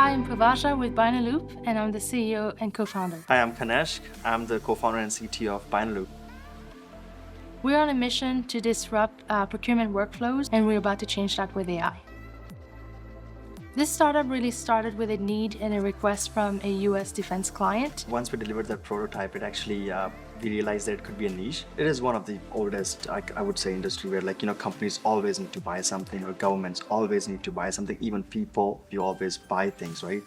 Hi, I'm Pavaja with Binoloop, and I'm the CEO and co-founder. Hi, I'm Kaneshk. I'm the co-founder and CTO of Binoloop. We're on a mission to disrupt procurement workflows, and we're about to change that with AI. This startup really started with a need and a request from a US defense client. Once we delivered that prototype, it actually we realized that it could be a niche. It is one of the oldest, I would say, industry where companies always need to buy something, or governments always need to buy something. Even people, you always buy things, right?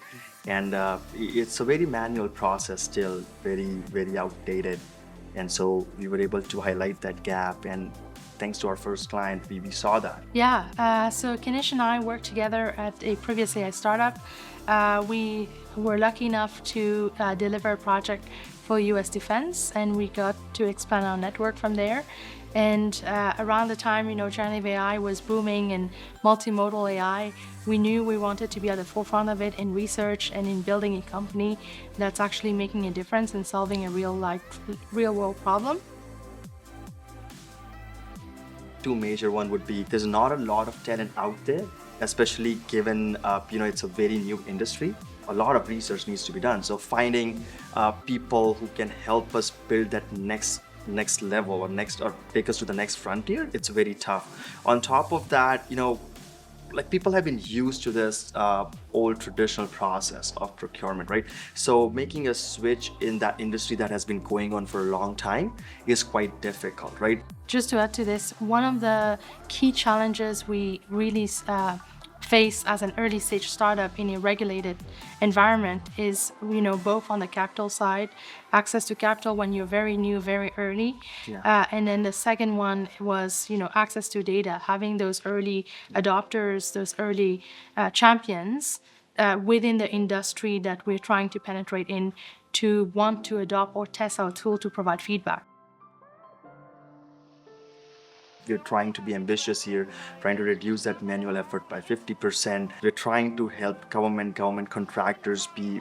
And it's a very manual process, still very outdated. And so we were able to highlight that gap, and thanks to our first client, we saw that. Yeah, so Kanish and I worked together at a previous AI startup. We were lucky enough to deliver a project for US Defense, and we got to expand our network from there. And around the time, generative AI was booming and multimodal AI, we knew we wanted to be at the forefront of it in research and in building a company that's actually making a difference and solving a real world problem. Two major one would be there's not a lot of talent out there, especially given it's a very new industry. A lot of research needs to be done. So finding people who can help us build that next level or take us to the next frontier, it's very tough. On top of that, people have been used to this old traditional process of procurement, right? So making a switch in that industry that has been going on for a long time is quite difficult, right? Just to add to this, one of the key challenges we really face as an early stage startup in a regulated environment is, both on the capital side, access to capital when you're very new, very early. Yeah. And then the second one was, access to data, having those early adopters, those early champions within the industry that we're trying to penetrate in to want to adopt or test our tool to provide feedback. We're trying to be ambitious here, trying to reduce that manual effort by 50%. We're trying to help government contractors be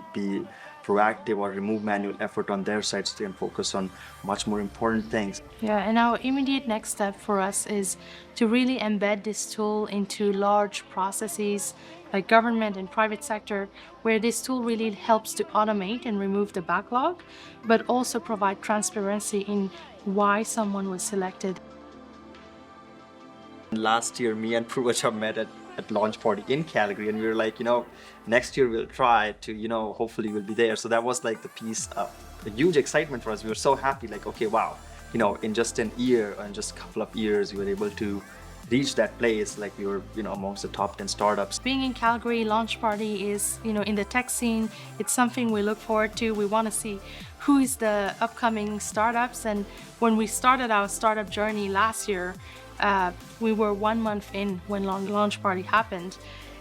proactive or remove manual effort on their side so they can focus on much more important things. Yeah, and our immediate next step for us is to really embed this tool into large processes like government and private sector, where this tool really helps to automate and remove the backlog, but also provide transparency in why someone was selected. Last year, me and Purvacha met at launch party in Calgary, and we were like, next year we'll try to, hopefully we'll be there. So that was like the piece of a huge excitement for us. We were so happy, like, okay, wow, in just an year and just a couple of years, we were able to reach that place, like we were, amongst the top 10 startups. Being in Calgary, launch party is, in the tech scene, it's something we look forward to. We want to see who is the upcoming startups. And when we started our startup journey last year, we were 1 month in when launch party happened.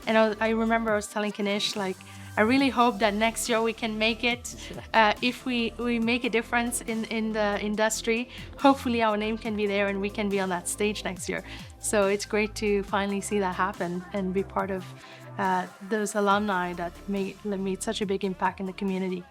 And I remember I was telling Kanish, like, I really hope that next year we can make it. If we make a difference in the industry, hopefully our name can be there and we can be on that stage next year. So it's great to finally see that happen and be part of those alumni that made such a big impact in the community.